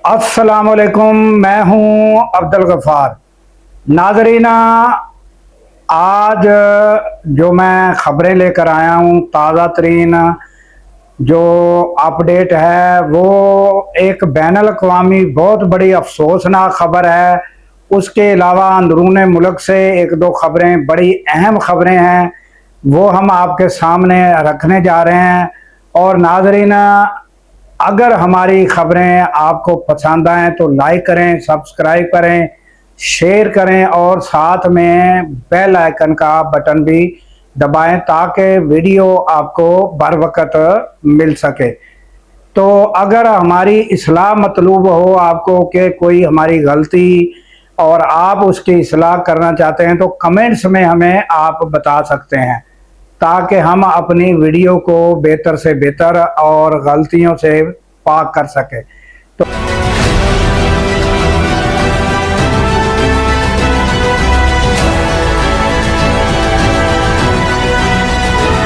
अस्सलाम वालेकुम। मैं हूं अब्दुल गफ़ार। नाज़रीन, आज जो मैं ख़बरें लेकर आया हूं, ताज़ा तरीन जो अपडेट है वो एक बैनुल अक़वामी बहुत बड़ी अफसोसनाक ख़बर है। उसके अलावा अंदरून मुल्क से एक दो ख़बरें, बड़ी अहम ख़बरें हैं, वो हम आपके सामने रखने जा रहे हैं। और नाज़रीन, अगर हमारी ख़बरें आपको पसंद आएँ तो लाइक करें, सब्सक्राइब करें, शेयर करें और साथ में बेल आइकन का बटन भी दबाएं ताकि वीडियो आपको बर वक्त मिल सके। तो अगर हमारी इस्लाह मतलूब हो आपको कि कोई हमारी गलती और आप उसकी इस्लाह करना चाहते हैं तो कमेंट्स में हमें आप बता सकते हैं ताकि हम अपनी वीडियो को बेहतर से बेहतर और गलतियों से पाक कर सके। तो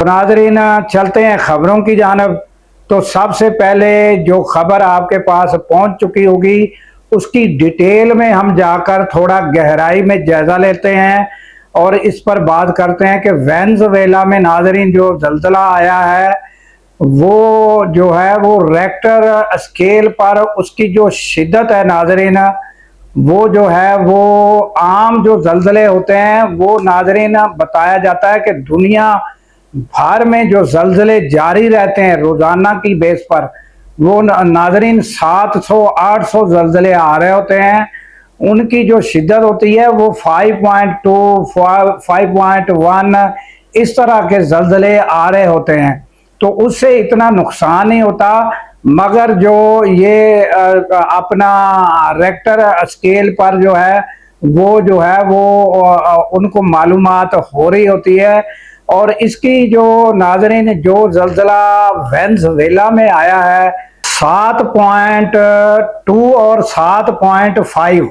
नाज़रीन, चलते हैं खबरों की जानिब। तो सबसे पहले जो खबर आपके पास पहुंच चुकी होगी उसकी डिटेल में हम जाकर थोड़ा गहराई में जायजा लेते हैं और इस पर बात करते हैं कि वेनेज़ुएला में नाज़रीन जो ज़ल्ज़ला आया है वो जो है वो रेक्टर स्केल पर उसकी जो शिद्दत है नाज़रीन, वो जो है वो आम जो ज़ल्ज़ले होते हैं वो नाज़रीन बताया जाता है कि दुनिया भर में जो ज़ल्ज़ले जारी रहते हैं रोज़ाना की बेस पर, वो नाज़रीन 700-800 ज़ल्ज़ले आ रहे होते हैं। उनकी जो शिद्दत होती है वो 5.2 5.1 इस तरह के ज़ल्ज़ले आ रहे होते हैं। तो उससे इतना नुकसान नहीं होता, मगर जो ये अपना रेक्टर स्केल पर जो है वो उनको मालूमात हो रही होती है। और इसकी जो नाज़रीन जो ज़ल्ज़ला वेनेज़ुएला में आया है 7.2 और 7.5,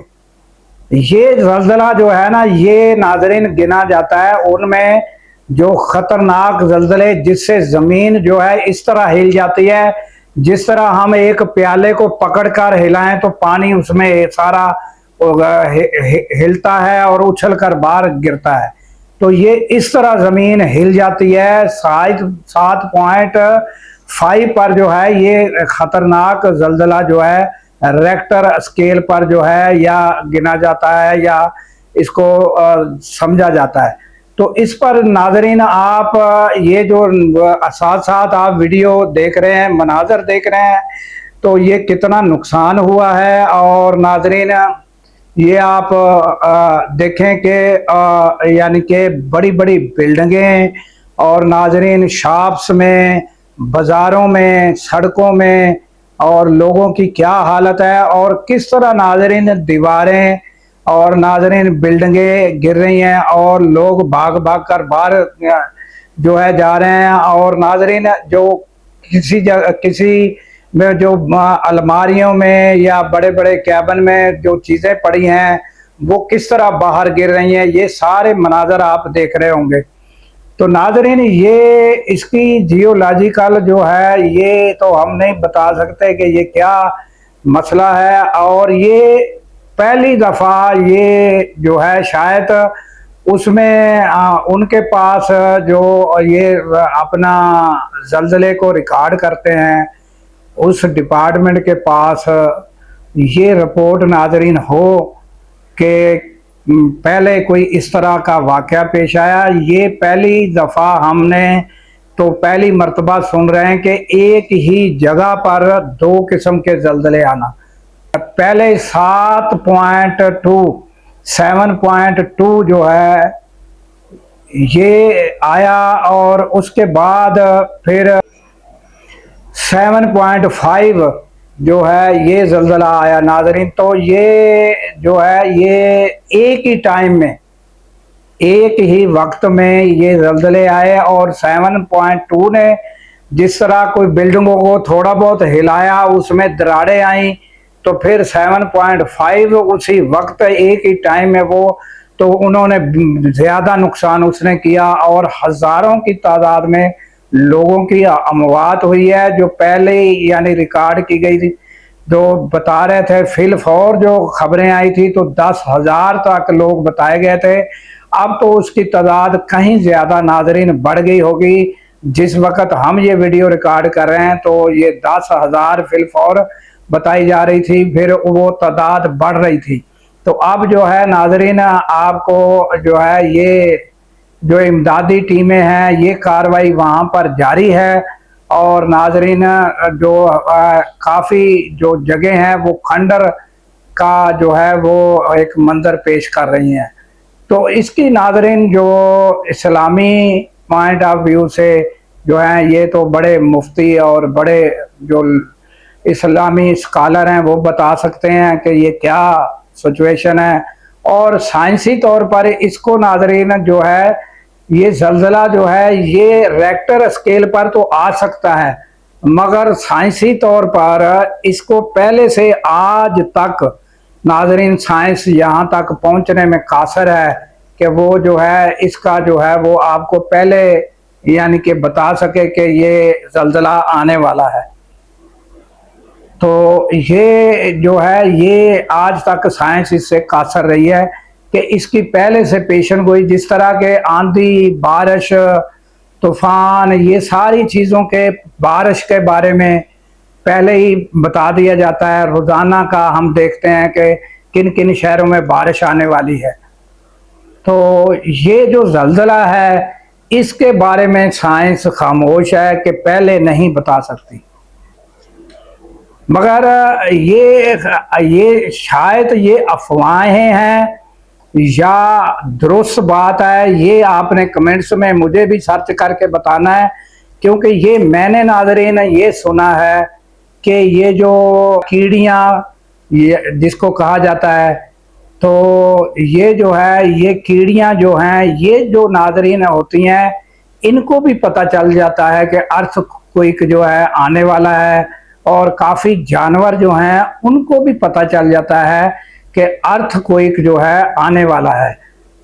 ये ज़ल्ज़ला जो है ना, ये नाज़रीन गिना जाता है उनमें जो ख़तरनाक ज़ल्ज़ले जिससे ज़मीन जो है इस तरह हिल जाती है जिस तरह हम एक प्याले को पकड़कर हिलाएं तो पानी उसमें सारा हिलता है और उछल कर बाहर गिरता है। तो ये इस तरह ज़मीन हिल जाती है। 7.5 पर जो है ये ख़तरनाक ज़ल्ज़ला जो है रेक्टर स्केल पर जो है या गिना जाता है या इसको समझा जाता है। तो इस पर नाज़रीन आप ये जो साथ साथ आप वीडियो देख रहे हैं, मनाज़र देख रहे हैं, तो ये कितना नुकसान हुआ है। और नाज़रीन ये आप देखें कि यानी कि बड़ी बड़ी बिल्डिंगें और नाज़रीन शॉप्स में, बाज़ारों में, सड़कों में और लोगों की क्या हालत है और किस तरह नाज़रीन दीवारें और नाज़रीन बिल्डिंगें गिर रही हैं और लोग भाग भाग कर बाहर जो है जा रहे हैं। और नाज़रीन जो किसी में जो अलमारियों में या बड़े बड़े कैबिन में जो चीज़ें पड़ी हैं वो किस तरह बाहर गिर रही हैं, ये सारे मनाज़र आप देख रहे होंगे। तो नाज़रीन ये इसकी जियोलॉजिकल जो है ये तो हम नहीं बता सकते कि ये क्या मसला है। और ये पहली दफ़ा ये जो है शायद उसमें उनके पास जो ये अपना ज़ल्ज़ले को रिकॉर्ड करते हैं उस डिपार्टमेंट के पास ये रिपोर्ट नाज़रीन हो कि पहले कोई इस तरह का वाक़या पेश आया। ये पहली दफ़ा हमने तो पहली मर्तबा सुन रहे हैं कि एक ही जगह पर दो किस्म के ज़ल्ज़ले आना। पहले 7.2 जो है ये आया और उसके बाद फिर 7.5 जो है ये ज़ल्ज़ला आया नाज़रीन। तो ये जो है ये एक ही टाइम में, एक ही वक्त में ये ज़ल्ज़ले आए। और 7.2 ने जिस तरह कोई बिल्डिंगों को थोड़ा बहुत हिलाया, उसमें दरारें आई, तो फिर 7.5 उसी वक्त एक ही टाइम में वो, तो उन्होंने ज़्यादा नुकसान उसने किया और हज़ारों की तादाद में लोगों की अमवात हुई है जो पहले ही यानी रिकॉर्ड की गई थी। جو بتا رہے تھے فی الفور جو خبریں آئی تھی تو 10,000 تک لوگ بتائے گئے تھے. اب تو اس کی تعداد کہیں زیادہ ناظرین بڑھ گئی ہوگی. جس وقت ہم یہ ویڈیو ریکارڈ کر رہے ہیں تو یہ 10,000 فی الفور بتائی جا رہی تھی، پھر وہ تعداد بڑھ رہی تھی. تو اب جو ہے ناظرین آپ کو جو ہے یہ جو امدادی ٹیمیں ہیں یہ کارروائی وہاں پر جاری ہے. اور ناظرین جو کافی جو جگہ ہیں وہ کھنڈر کا جو ہے وہ ایک منظر پیش کر رہی ہیں. تو اس کی ناظرین جو اسلامی پوائنٹ آف ویو سے جو ہیں یہ تو بڑے مفتی اور بڑے جو اسلامی اسکالر ہیں وہ بتا سکتے ہیں کہ یہ کیا سچویشن ہے. اور سائنسی طور پر اس کو ناظرین جو ہے یہ زلزلہ جو ہے یہ ریکٹر اسکیل پر تو آ سکتا ہے، مگر سائنسی طور پر اس کو پہلے سے آج تک ناظرین سائنس یہاں تک پہنچنے میں قاصر ہے کہ وہ جو ہے اس کا جو ہے وہ آپ کو پہلے یعنی کہ بتا سکے کہ یہ زلزلہ آنے والا ہے. تو یہ جو ہے یہ آج تک سائنس اس سے قاصر رہی ہے کہ اس کی پہلے سے پیشن گوئی، جس طرح کے آندھی بارش طوفان یہ ساری چیزوں کے بارش کے بارے میں پہلے ہی بتا دیا جاتا ہے. روزانہ کا ہم دیکھتے ہیں کہ کن کن شہروں میں بارش آنے والی ہے. تو یہ جو زلزلہ ہے اس کے بارے میں سائنس خاموش ہے کہ پہلے نہیں بتا سکتی. مگر یہ شاید یہ افواہیں ہیں یا درست بات ہے، یہ آپ نے کمنٹس میں مجھے بھی سرچ کر کے بتانا ہے، کیونکہ یہ میں نے ناظرین یہ سنا ہے کہ یہ جو کیڑیاں جس کو کہا جاتا ہے تو یہ جو ہے یہ کیڑیاں جو ہیں یہ جو ناظرین ہوتی ہیں ان کو بھی پتہ چل جاتا ہے کہ ارتھ کوئک جو ہے آنے والا ہے. اور کافی جانور جو ہیں ان کو بھی پتہ چل جاتا ہے کہ ارتھ کوئک جو ہے آنے والا ہے.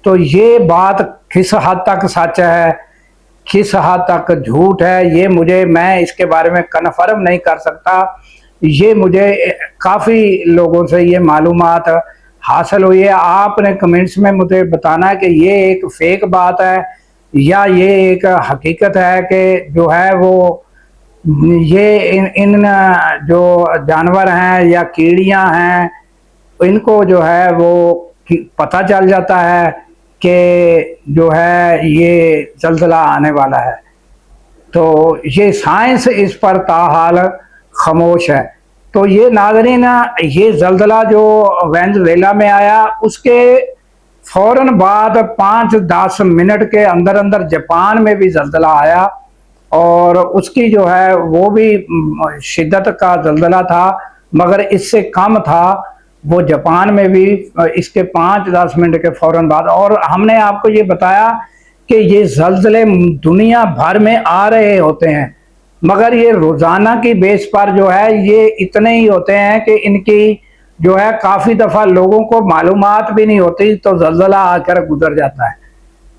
تو یہ بات کس حد تک سچ ہے کس حد تک جھوٹ ہے یہ میں اس کے بارے میں کنفرم نہیں کر سکتا. یہ مجھے کافی لوگوں سے یہ معلومات حاصل ہوئی ہے. آپ نے کمنٹس میں مجھے بتانا ہے کہ یہ ایک فیک بات ہے یا یہ ایک حقیقت ہے کہ جو ہے وہ یہ ان جو جانور ہیں یا کیڑیاں ہیں ان کو جو ہے وہ پتہ چل جاتا ہے کہ جو ہے یہ زلزلہ آنے والا ہے. تو یہ سائنس اس پر تاحال خاموش ہے. تو یہ ناظرین یہ زلزلہ جو وینزویلا میں آیا اس کے فوراً بعد 5-10 منٹ کے اندر اندر جاپان میں بھی زلزلہ آیا اور اس کی جو ہے وہ بھی شدت کا زلزلہ تھا مگر اس سے کم تھا. وہ جاپان میں بھی اس کے 5-10 منٹ کے فوراً بعد. اور ہم نے آپ کو یہ بتایا کہ یہ زلزلے دنیا بھر میں آ رہے ہوتے ہیں مگر یہ روزانہ کی بیس پر جو ہے یہ اتنے ہی ہوتے ہیں کہ ان کی جو ہے کافی دفعہ لوگوں کو معلومات بھی نہیں ہوتی تو زلزلہ آ کر گزر جاتا ہے.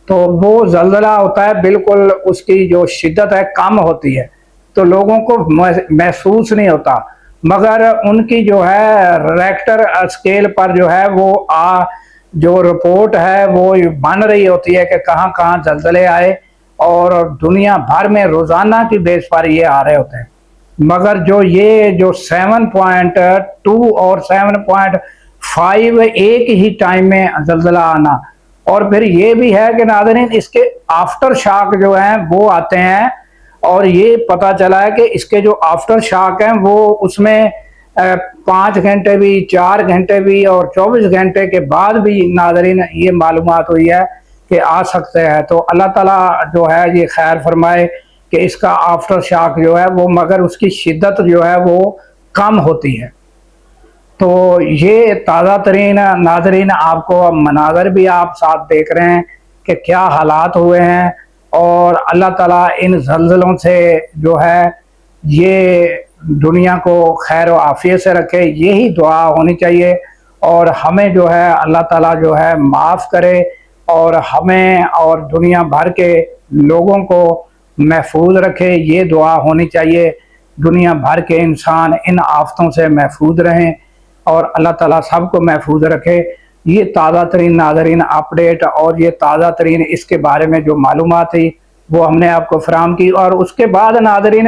تو وہ زلزلہ ہوتا ہے بالکل اس کی جو شدت ہے کم ہوتی ہے تو لوگوں کو محسوس نہیں ہوتا مگر ان کی جو ہے ریکٹر اسکیل پر جو ہے وہ جو رپورٹ ہے وہ بن رہی ہوتی ہے کہ کہاں کہاں زلزلے آئے اور دنیا بھر میں روزانہ کی بیس پر یہ آ رہے ہوتے ہیں. مگر جو 7.2 اور 7.5 ایک ہی ٹائم میں زلزلہ آنا اور پھر یہ بھی ہے کہ ناظرین اس کے آفٹر شاک جو ہیں وہ آتے ہیں اور یہ پتہ چلا ہے کہ اس کے جو آفٹر شاک ہیں وہ اس میں 5 گھنٹے بھی 4 گھنٹے بھی اور 24 گھنٹے کے بعد بھی ناظرین یہ معلومات ہوئی ہے کہ آ سکتے ہیں. تو اللہ تعالیٰ جو ہے یہ خیر فرمائے کہ اس کا آفٹر شاک جو ہے وہ مگر اس کی شدت جو ہے وہ کم ہوتی ہے. تو یہ تازہ ترین ناظرین آپ کو مناظر بھی آپ ساتھ دیکھ رہے ہیں کہ کیا حالات ہوئے ہیں اور اللہ تعالیٰ ان زلزلوں سے جو ہے یہ دنیا کو خیر و عافیت سے رکھے یہی دعا ہونی چاہیے اور ہمیں جو ہے اللہ تعالیٰ جو ہے معاف کرے اور ہمیں اور دنیا بھر کے لوگوں کو محفوظ رکھے یہ دعا ہونی چاہیے. दुनिया भर के इंसान इन आफतों से महफूज रहें और अल्लाह ताला सबको महफूज रखे। ये ताज़ा तरीन नाज़रीन अपडेट और ये ताज़ा तरीन इसके बारे में जो मालूमात थी वो हमने आपको फराहम की। और उसके बाद नाज़रीन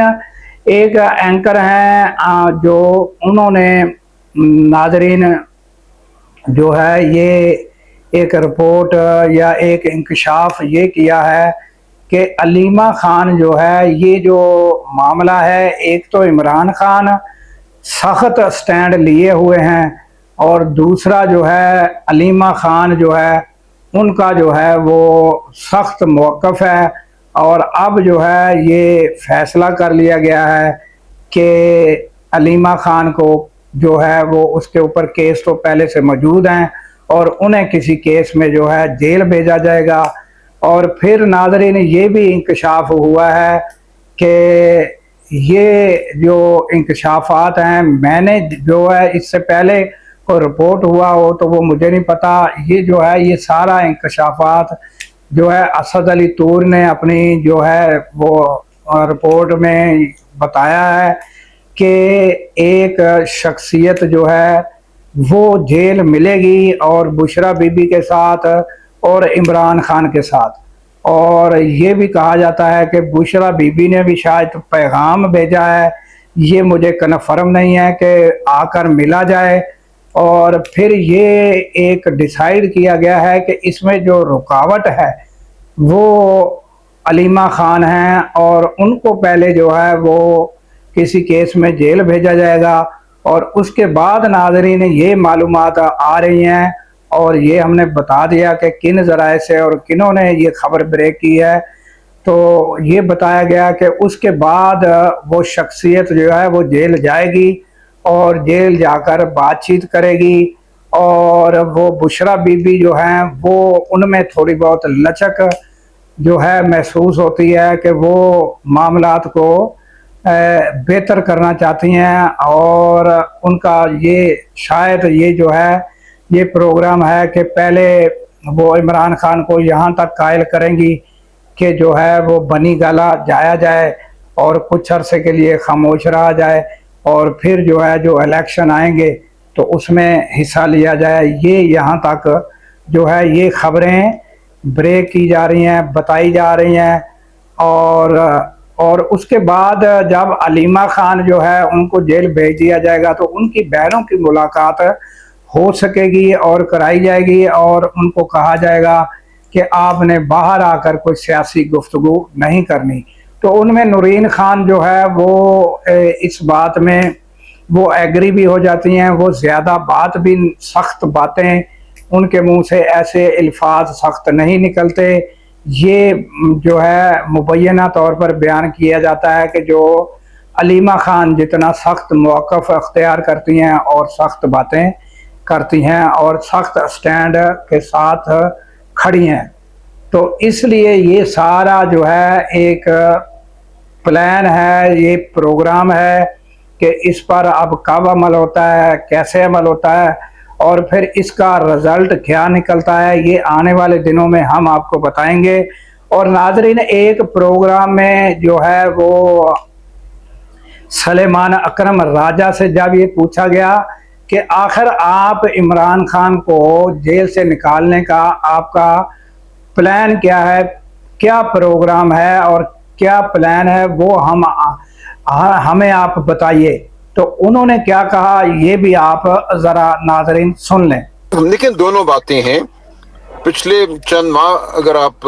एक एंकर हैं जो उन्होंने नाज़रीन जो है ये एक रिपोर्ट या एक इंकशाफ ये किया है कि अलीमा खान जो है, ये जो मामला है, एक तो इमरान खान सख्त स्टैंड लिए हुए हैं और दूसरा जो है अलीमा खान जो है उनका जो है वो सख्त मौक़िफ़ है। और अब जो है ये फैसला कर लिया गया है कि अलीमा खान को जो है वो उसके ऊपर केस तो पहले से मौजूद हैं और उन्हें किसी केस में जो है जेल भेजा जाएगा। और फिर नाज़रीन ये भी इंकशाफ हुआ है कि ये जो इंकशाफात हैं, मैंने जो है इससे पहले कोई रिपोर्ट हुआ हो तो वो मुझे नहीं पता, ये जो है ये सारा इंकशाफात जो है असद अली तूर ने अपनी जो है वो रिपोर्ट में बताया है कि एक शख्सियत जो है वो जेल मिलेगी और बुशरा बीबी के साथ और इमरान खान के साथ। और ये भी कहा जाता है कि बुशरा बीबी ने भी शायद पैगाम भेजा है, ये मुझे कन्फर्म नहीं है कि आकर मिला जाए। और फिर ये एक डिसाइड किया गया है कि इसमें जो रुकावट है वो अलीमा खान हैं और उनको पहले जो है वो किसी केस में जेल भेजा जाएगा। और उसके बाद नाज़रीन ये मालूमात आ रही हैं और ये हमने बता दिया कि किन ज़राए से और किन्हों ने ये खबर ब्रेक की है। तो ये बताया गया कि उसके बाद वो शख्सियत जो है वो जेल जाएगी और जेल जाकर बातचीत करेगी और वो बुशरा बीबी जो हैं वो उनमें थोड़ी बहुत लचक जो है महसूस होती है कि वो मामलात को बेहतर करना चाहती हैं। और उनका ये शायद ये जो है ये प्रोग्राम है कि पहले वो इमरान खान को यहाँ तक कायल करेंगी कि जो है वो बनी गाला जाया जाए और कुछ अरसे के लिए खामोश रहा जाए और फिर जो है जो इलेक्शन आएंगे तो उसमें हिस्सा लिया जाए। ये यहाँ तक जो है ये खबरें ब्रेक की जा रही हैं, बताई जा रही हैं। और उसके बाद जब अलीमा खान जो है उनको जेल भेज दिया जाएगा तो उनकी बहनों की मुलाकात हो सकेगी और कराई जाएगी और उनको कहा जाएगा कि आपने बाहर आकर कोई सियासी गुफ्तगू नहीं करनी। तो उनमें नूरीन खान जो है वो इस बात में वो एग्री भी हो जाती हैं, वो ज़्यादा बात भी सख्त बातें उनके मुंह से ऐसे अल्फाज सख्त नहीं निकलते। ये जो है मुबैना तौर पर बयान किया जाता है कि जो अलीमा खान जितना सख्त मौक़िफ़ अख्तियार करती हैं और सख्त बातें करती हैं और सख्त स्टैंड के साथ खड़ी हैं। तो इसलिए ये सारा जो है एक प्लान है, ये प्रोग्राम है कि इस पर अब कब अमल होता है, कैसे अमल होता है और फिर इसका रिज़ल्ट क्या निकलता है, ये आने वाले दिनों में हम आपको बताएंगे। और नाज़रीन एक प्रोग्राम में जो है वो सलेमान अकरम राजा से जब ये पूछा गया कि आखिर आप इमरान खान को जेल से निकालने का आपका प्लान क्या है, क्या प्रोग्राम है और क्या प्लान है, वो हमें आप बताइए। तो उन्होंने क्या कहा ये भी आप ज़रा नाज़रीन सुन लें। लेकिन दोनों बातें हैं। पिछले चंद माह अगर आप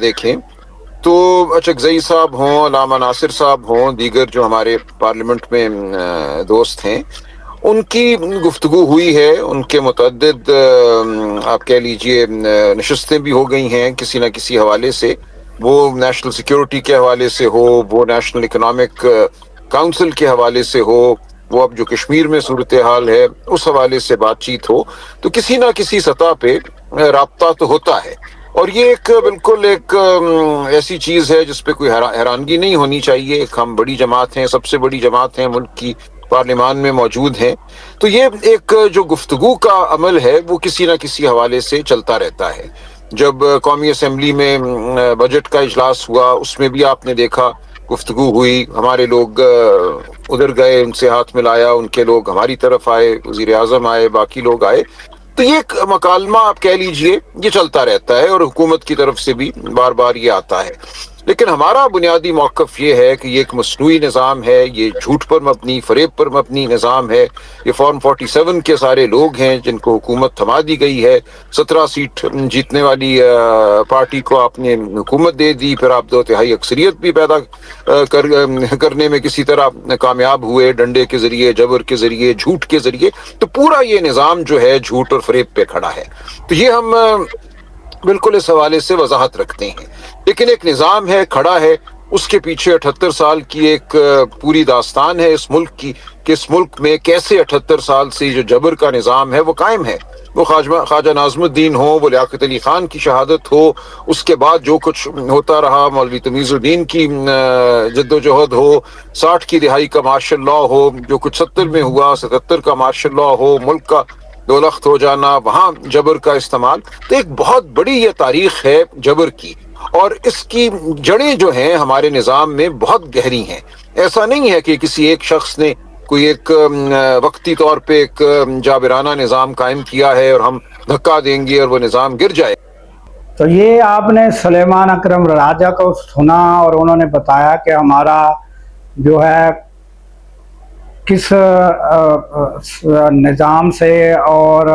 देखें तो अचकज़ई साहब हों, अल्लामा नासिर साहब हों, दीगर जो हमारे पार्लियामेंट में दोस्त हैं, उनकी गुफ्तगू हुई है। उनके मुतअद्दिद आप कह लीजिए नशस्तें भी हो गई हैं किसी न किसी हवाले से, वो नेशनल सिक्योरिटी के हवाले से हो, वो नेशनल इकनॉमिक काउंसिल के हवाले से हो, वो अब जो कश्मीर में सूरत हाल है उस हवाले से बातचीत हो। तो किसी ना किसी सतह पे राब्ता तो होता है और ये एक बिल्कुल एक ऐसी चीज़ है जिस पे कोई हैरानगी नहीं होनी चाहिए। एक हम बड़ी जमात हैं, सबसे बड़ी जमात हैं, मुल्क की पार्लियामान में मौजूद हैं। तो ये एक जो गुफ्तगू का अमल है वो किसी न किसी हवाले से चलता रहता है। जब कौमी असम्बली में बजट का इजलास हुआ उसमें भी आपने देखा گفتگو ہوئی, ہمارے لوگ ادھر گئے, ان سے ہاتھ ملایا, ان کے لوگ ہماری طرف آئے, وزیر اعظم آئے, باقی لوگ آئے. تو یہ ایک مکالمہ آپ کہہ لیجئے, یہ چلتا رہتا ہے اور حکومت کی طرف سے بھی بار بار یہ آتا ہے. لیکن ہمارا بنیادی موقف یہ ہے کہ یہ ایک مصنوعی نظام ہے, یہ جھوٹ پر مبنی, فریب پر مبنی نظام ہے. یہ فارم 47 کے سارے لوگ ہیں جن کو حکومت تھما دی گئی ہے. 17 سیٹ جیتنے والی پارٹی کو آپ نے حکومت دے دی, پھر آپ 2/3 اکثریت بھی پیدا کرنے میں کسی طرح کامیاب ہوئے, ڈنڈے کے ذریعے, جبر کے ذریعے, جھوٹ کے ذریعے. تو پورا یہ نظام جو ہے جھوٹ اور فریب پہ کھڑا ہے. تو یہ ہم بالکل اس حوالے سے وضاحت رکھتے ہیں. لیکن ایک نظام ہے, کھڑا ہے, اس کے پیچھے 78 سال کی ایک پوری داستان ہے اس ملک کی, کہ اس ملک میں کیسے 78 سال سے جو جبر کا نظام ہے وہ قائم ہے. وہ خواجہ ناظم الدین ہو, وہ لیاقت علی خان کی شہادت ہو, اس کے بعد جو کچھ ہوتا رہا, مولوی تمیز الدین کی جد و جہد ہو, 60 کی دہائی کا مارشل لا ہو, جو کچھ 70 میں ہوا, 77 کا مارشل لا ہو, ملک کا دولخت ہو جانا, وہاں جبر کا استعمال. تو ایک بہت بڑی یہ تاریخ ہے جبر کی, اور اس کی جڑیں جو ہیں ہمارے نظام میں بہت گہری ہیں. ایسا نہیں ہے کہ کسی ایک شخص نے کوئی ایک وقتی طور پہ ایک جابرانہ نظام قائم کیا ہے اور ہم دھکا دیں گے اور وہ نظام گر جائے. تو یہ آپ نے سلیمان اکرم راجہ کو سنا اور انہوں نے بتایا کہ ہمارا جو ہے کس نظام سے اور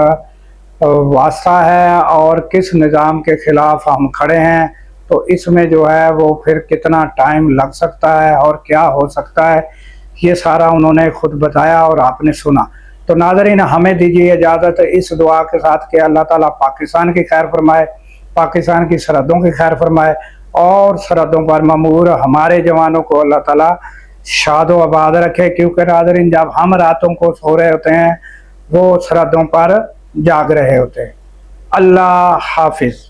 واسطہ ہے اور کس نظام کے خلاف ہم کھڑے ہیں. تو اس میں جو ہے وہ پھر کتنا ٹائم لگ سکتا ہے اور کیا ہو سکتا ہے, یہ سارا انہوں نے خود بتایا اور آپ نے سنا. تو ناظرین, ہمیں دیجیے اجازت اس دعا کے ساتھ کہ اللہ تعالیٰ پاکستان کی خیر فرمائے, پاکستان کی سرحدوں کی خیر فرمائے, اور سرحدوں پر مامور ہمارے جوانوں کو اللہ تعالیٰ شاد و آباد رکھے. کیونکہ ناظرین, جب ہم راتوں کو سو رہے ہوتے ہیں وہ سرحدوں پر جاگ رہے ہوتے ہیں. اللہ حافظ.